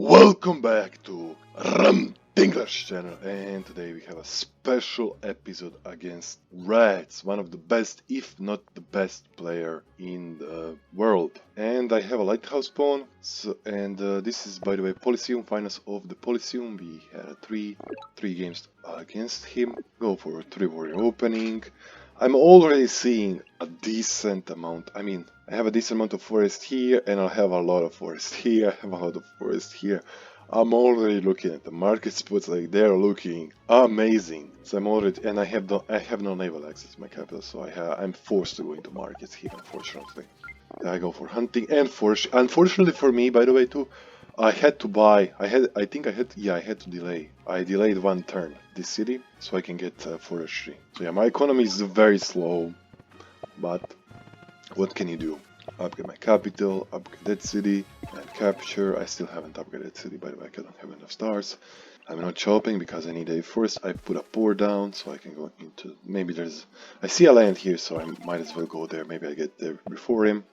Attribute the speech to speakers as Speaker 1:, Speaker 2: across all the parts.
Speaker 1: Welcome back to English channel, and today we have a special episode against Rats, one of the best, if not the best player in the world. And I have a lighthouse pawn, this is, by the way, Polysseum, finals of the Polysseum. We had three games against him. Go for a 3-warrior opening. I'm already seeing a decent amount. I have a decent amount of forest here, and I have a lot of forest here. I have a lot of forest here. I'm already looking at the market spots, like they're looking amazing. So I have no naval access to my capital, so I'm forced to go into markets here, unfortunately. I go for hunting, and unfortunately for me, by the way, too, I had to buy. I had to delay. I delayed one turn this city so I can get forestry. So yeah, my economy is very slow, but what can you do? Upgrade my capital, upgrade that city, and capture. I still haven't upgraded that city, by the way. I don't have enough stars. I'm not shopping because I need a forest. I put a port down so I can go into. Maybe I see a land here, so I might as well go there. Maybe I get there before him.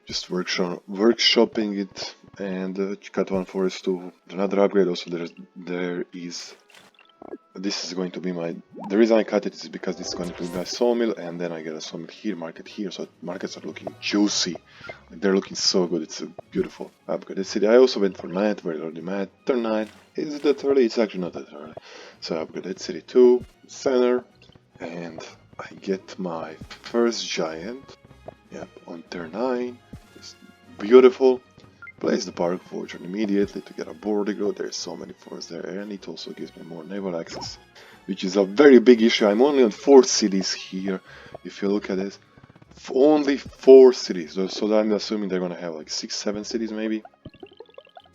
Speaker 1: Just workshopping it, and cut one forest to another upgrade. Also, this is going to be the reason I cut it is because this is going to be my sawmill, and then I get a sawmill here, market here, so markets are looking juicy. Like, they're looking so good. It's a beautiful upgrade. This city, I also went for mat, very early mat, turn 9. Is it that early? It's actually not that early. So I upgrade that city too, center, and I get my first giant. Yep, on turn 9. It's beautiful. Place the park fortune immediately to get a border growth. There's so many forests there, and it also gives me more naval access, which is a very big issue. I'm only on 4 cities here. If you look at this, only 4 cities. So I'm assuming they're gonna have like 6-7 cities maybe.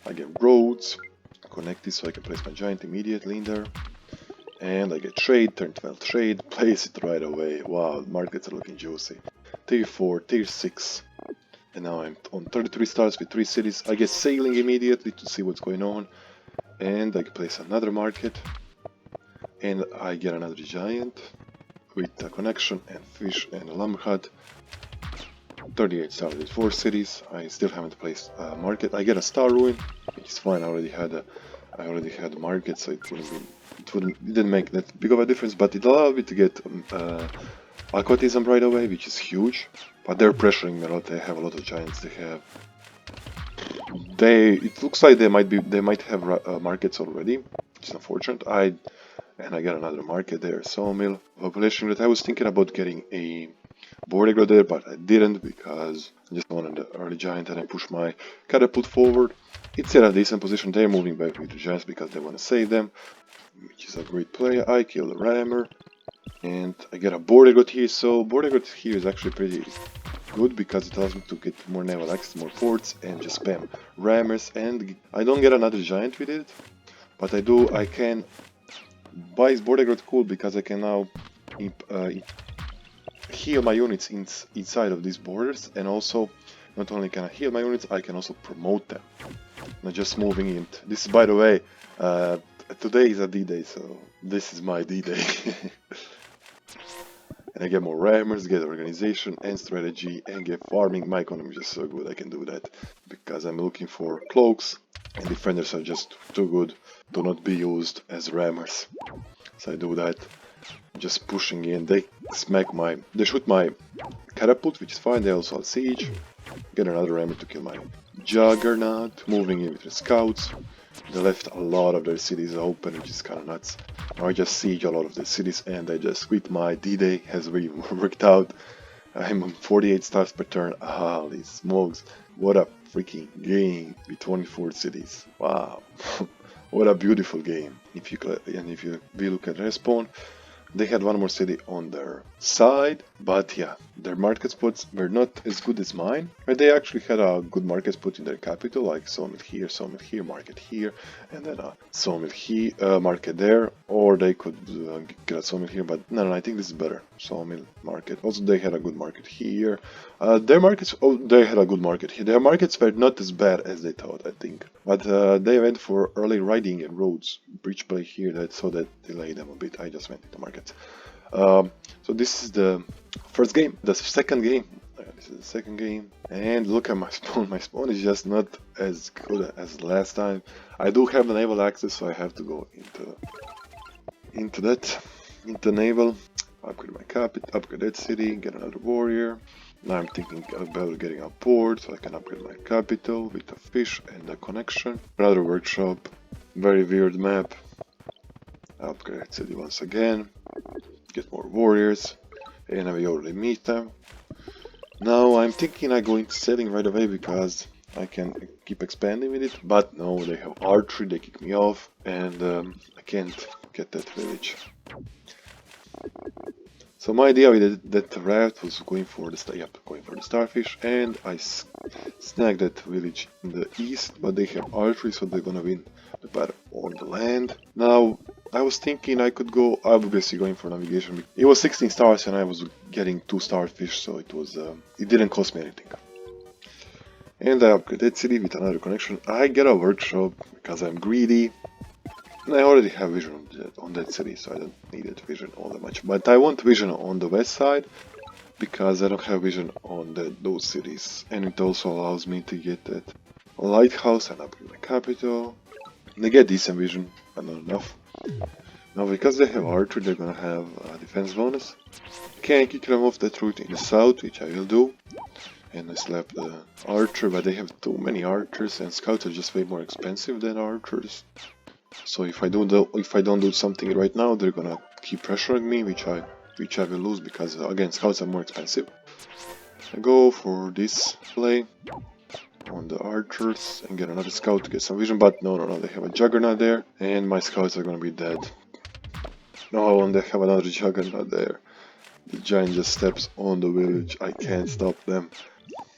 Speaker 1: I get roads, connect this so I can place my giant immediately in there. And I get trade, turn 12 trade, place it right away. Wow, the markets are looking juicy. Tier 4, tier 6. And now I'm on 33 stars with 3 cities. I get sailing immediately to see what's going on. And I can place another market. And I get another giant with a connection and fish and a lumber hut. 38 stars with 4 cities. I still haven't placed a market. I get a star ruin, which is fine. I already had a market, so it didn't make that big of a difference. But it allowed me to get aquatism right away, which is huge. But they're pressuring me a lot. They have a lot of giants. It looks like they might have markets already, which is unfortunate. I get another market there, sawmill. Population rate. I was thinking about getting a border growth there, but I didn't because I just wanted the early giant, and I pushed my catapult forward. It's in a decent position. They're moving back with the giants because they want to save them, which is a great play. I kill the rammer. And I get a border growth here, so border growth here is actually pretty good because it allows me to get more naval access, more forts, and just spam rammers. And I don't get another giant with it, but I can buy his border growth cool because I can now heal my units inside of these borders, and also not only can I heal my units, I can also promote them. Not just moving in. This is, by the way, today is a D-Day, so this is my D-Day. And I get more rammers, get organization and strategy, and get farming. My economy is just so good, I can do that. Because I'm looking for cloaks, and defenders are just too good to not be used as rammers. So I do that. Just pushing in, they shoot my catapult, which is fine. They also have siege. Get another rammer to kill my juggernaut, moving in with the scouts. They left a lot of their cities open, which is kind of nuts. Now I just siege a lot of the cities, and I just quit. My D-Day has really worked out. I'm on 48 stars per turn. Holy smokes, what a freaking game with 24 cities. Wow. What a beautiful game. If you look at respawn, they had one more city on their side, but yeah, their market spots were not as good as mine. But they actually had a good market spot in their capital, like sawmill here, market here, and then a sawmill here, market there, or they could get a sawmill here, but no, I think this is better. Sawmill market. Also, they had a good market here. They had a good market here. Their markets were not as bad as they thought, I think. But they went for early riding and roads. Bridge play here, that delayed them a bit. I just went into market. So this is the first game. The second game This is the second game. And look at my spawn. My spawn is just not as good as last time. I do have the naval access, so I have to go into naval. Upgrade my capital, upgrade that city, get another warrior. Now I'm thinking about getting a port, so I can upgrade my capital with a fish and a connection. Another workshop. Very weird map. Upgrade that city once again. Get more warriors. And we already meet them. Now I'm thinking I go into setting right away because I can keep expanding with it. But no, they have archery, they kick me off. And I can't get that village. So my idea with that raft was going for the starfish, and I snagged that village in the east, but they have archery, so they're gonna win the battle on the land. Now I was thinking I could go, obviously going for navigation. It was 16 stars, and I was getting 2 starfish, so it didn't cost me anything. And I upgraded city with another connection. I get a workshop because I'm greedy. And I already have vision on that city, so I don't need that vision all that much. But I want vision on the west side, because I don't have vision on those cities. And it also allows me to get that lighthouse and upgrade my capital. They get decent vision, but not enough. Now because they have archer, they're gonna have a defense bonus. Can kick them off that route in the south, which I will do. And I slap the archer, but they have too many archers, and scouts are just way more expensive than archers. So if I don't do something right now, they're gonna keep pressuring me, which I will lose because again scouts are more expensive. I go for this play on the archers and get another scout to get some vision, but no, they have a juggernaut there, and my scouts are gonna be dead. No, and they have another juggernaut there. The giant just steps on the village. I can't stop them.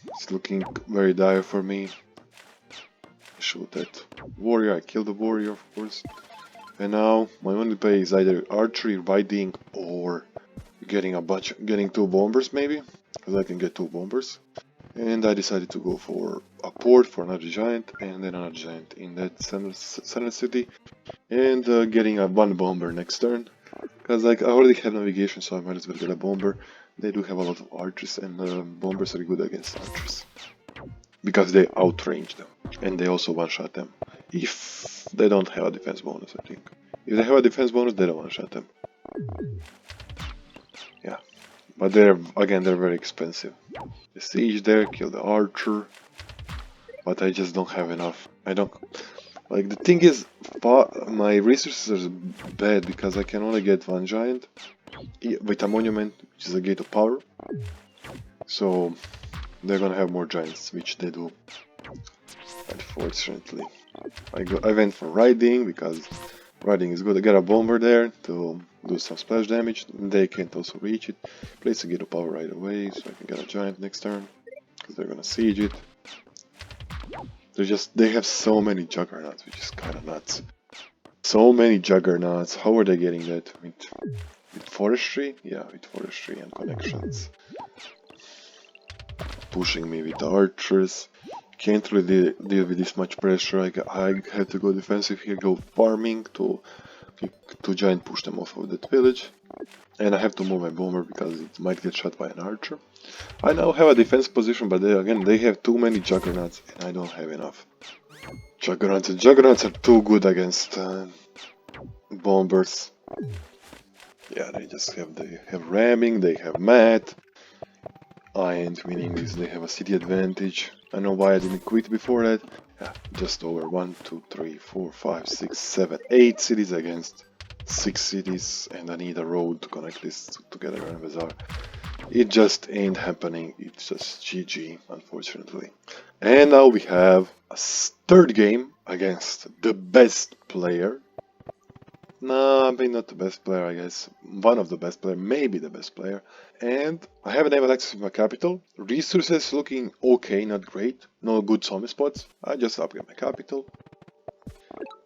Speaker 1: It's looking very dire for me. Shoot that warrior, I killed the warrior of course. And now my only play is either archery, riding, or getting 2 bombers maybe, because I can get 2 bombers. And I decided to go for a port for another giant, and then another giant in that center city, and getting a 1 bomber next turn, because like I already have navigation, so I might as well get a bomber. They do have a lot of archers, and bombers are good against archers, because they outrange them, and they also one-shot them, if they don't have a defense bonus, I think. If they have a defense bonus, they don't one-shot them. Yeah, but they're very expensive. The siege there, kill the archer, but I just don't have enough. Like, the thing is, my resources are bad, because I can only get 1 giant with a monument, which is a gate of power. So they're gonna have more giants, which they do. Unfortunately, I went for riding because riding is good. I got a bomber there to do some splash damage. They can't also reach it. Place a gate of power right away, so I can get a giant next turn, because they're gonna siege it. They have so many juggernauts, which is kind of nuts. So many juggernauts. How are they getting that? With forestry? Yeah, with forestry and connections. Pushing me with the archers. Can't really deal with this much pressure. I had to go defensive here, go farming to giant push them off of that village. And I have to move my bomber because it might get shot by an archer. I now have a defense position, but they have too many juggernauts, and I don't have enough. Juggernauts are too good against bombers. Yeah, they have ramming, they have mat. I ain't winning this, they have a city advantage. I know why I didn't quit before that. Yeah, just over 1, 2, 3, 4, 5, 6, 7, 8 cities against 6 cities, and I need a road to connect this together in Bazaar. It just ain't happening, it's just GG, unfortunately. And now we have a 3rd game against the best player. No, I mean not the best player, I guess. One of the best players, maybe the best player. And I have naval access to my capital. Resources looking okay, not great. No good zombie spots. I just upgrade my capital.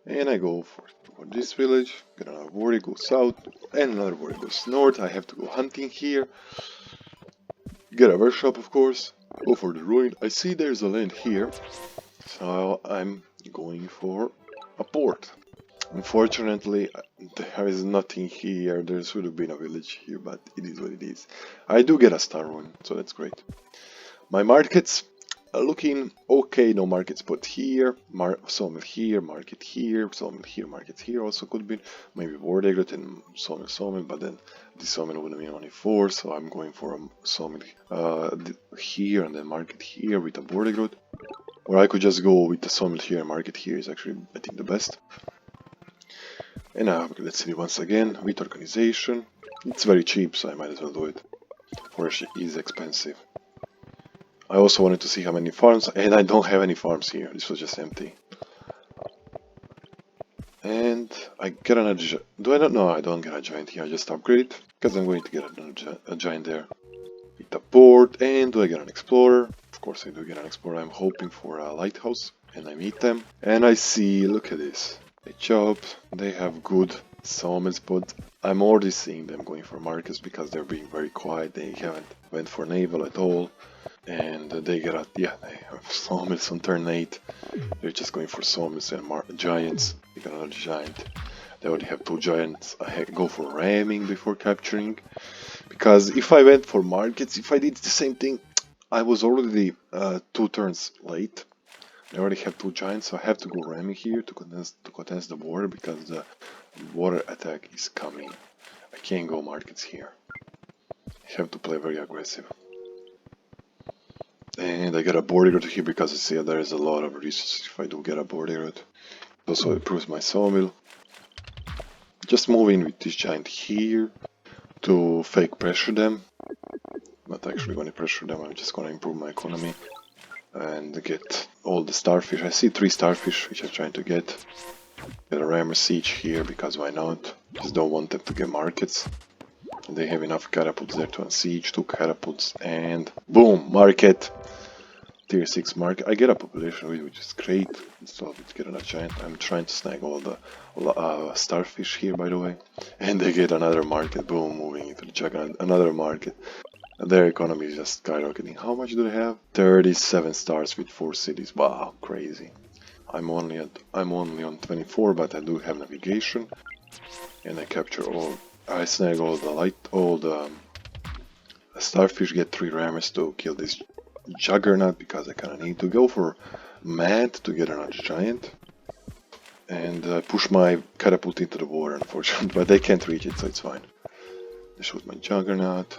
Speaker 1: And I go for this village. Get another warrior, go south. And another warrior goes north. I have to go hunting here. Get a workshop, of course. Go for the ruin. I see there's a land here. So I'm going for a port. Unfortunately, there is nothing here. There should have been a village here, but it is what it is. I do get a star one, so that's great. My markets are looking okay. No market spot here, sawmill here, market here, sawmill here, market here also could be. Maybe board egret and sawmill, but then this sawmill would have been only 4, so I'm going for a sawmill here and then market here with a board egret. Or I could just go with the sawmill here and market here is actually, I think, the best. And now let's see once again with organization. It's very cheap, so I might as well do it. Forestry is expensive. I also wanted to see how many farms, and I don't have any farms here. This was just empty. And I get another. Do I not? No, I don't get a giant here. I just upgrade it because I'm going to get a giant there. With a board, and do I get an explorer? Of course, I do get an explorer. I'm hoping for a lighthouse, and I meet them, and I see. Look at this. They chop. They have good sawmills, but I'm already seeing them going for markets because they're being very quiet. They haven't went for naval at all. And they get a, yeah, they have sawmills on turn 8. They're just going for sawmills and giants. They got another giant. They already have 2 giants. I go for ramming before capturing. Because if I went for markets, if I did the same thing, I was already 2 turns late. I already have 2 giants, so I have to go ramming here to condense the water because the water attack is coming. I can't go markets here. I have to play very aggressive. And I get a board egret here because I see there is a lot of resources if I do get a board egret. Also improves my sawmill. Just moving with this giant here to fake pressure them. Not actually going to pressure them, I'm just going to improve my economy. And get all the starfish. I see 3 starfish which I'm trying to get. Get a rammer siege here because why not? Just don't want them to get markets. They have enough catapults there to unsiege, 2 catapults, and boom, market! Tier 6 market. I get a population which is great, so let's get another giant. I'm trying to snag all the starfish here, by the way. And they get another market, boom, moving into the juggernaut, another market. And their economy is just skyrocketing. How much do they have? 37 stars with 4 cities, wow, crazy. I'm only on 24, but I do have navigation. And I capture all. I snag all the starfish, get 3 rammers to kill this juggernaut because I kinda need to go for mad to get another giant. And push my catapult into the water, unfortunately, but they can't reach it, so it's fine. I shoot my juggernaut,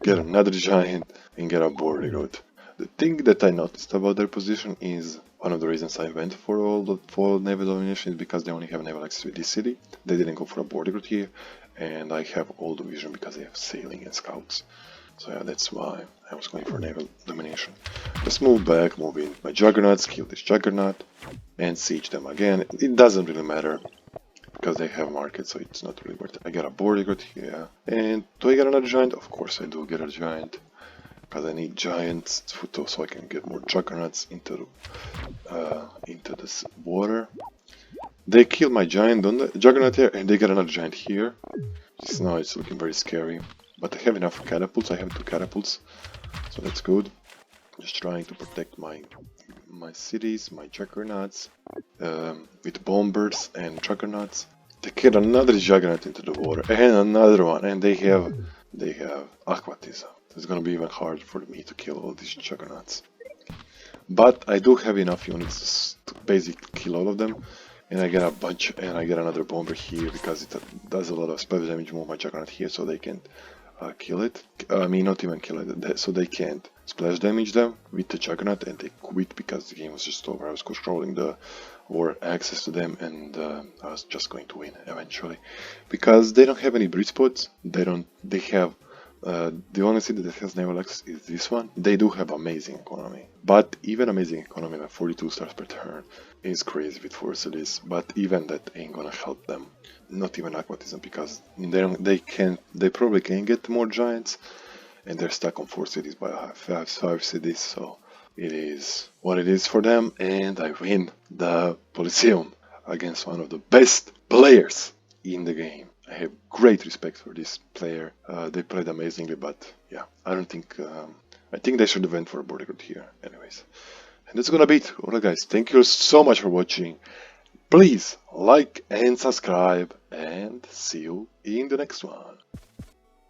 Speaker 1: get another giant, and get a board egret. The thing that I noticed about their position is one of the reasons I went for all the full naval domination is because they only have naval access with this city. They didn't go for a board egret here, and I have all the vision because they have sailing and scouts. So yeah, that's why I was going for naval domination. Just move back, move in my juggernauts, kill this juggernaut, and siege them again. It doesn't really matter because they have markets, so it's not really worth it. I get a board egret here, and do I get another giant? Of course I do get a giant. Because I need giants so I can get more juggernauts into this water. They kill my giant, don't they? Juggernaut here, and they get another giant here. Now it's looking very scary. But I have enough catapults. I have 2 catapults, so that's good. Just trying to protect my cities, my juggernauts, with bombers and juggernauts. They get another juggernaut into the water, and another one, and they have aquatism. It's gonna be even harder for me to kill all these juggernauts. But I do have enough units to basically kill all of them. And I get a bunch, and I get another bomber here because it does a lot of splash damage. Move my juggernaut here so they can't kill it. I mean, not even kill it, so they can't splash damage them with the juggernaut, and they quit because the game was just over. I was controlling the war access to them, and I was just going to win eventually because they don't have any breed spots. They have. The only city that has naval access is this one. They do have amazing economy, but even amazing economy like 42 stars per turn is crazy with 4 cities. But even that ain't gonna help them. Not even aquatism because they probably can get more giants, and they're stuck on 4 cities by 5 cities. So it is what it is for them, and I win the Polysseum against one of the best players in the game. I have great respect for this player. They played amazingly, but yeah, I don't think. I think they should have went for a board egret here, anyways. And that's gonna be it. Alright, guys, thank you so much for watching. Please like and subscribe, and see you in the next one.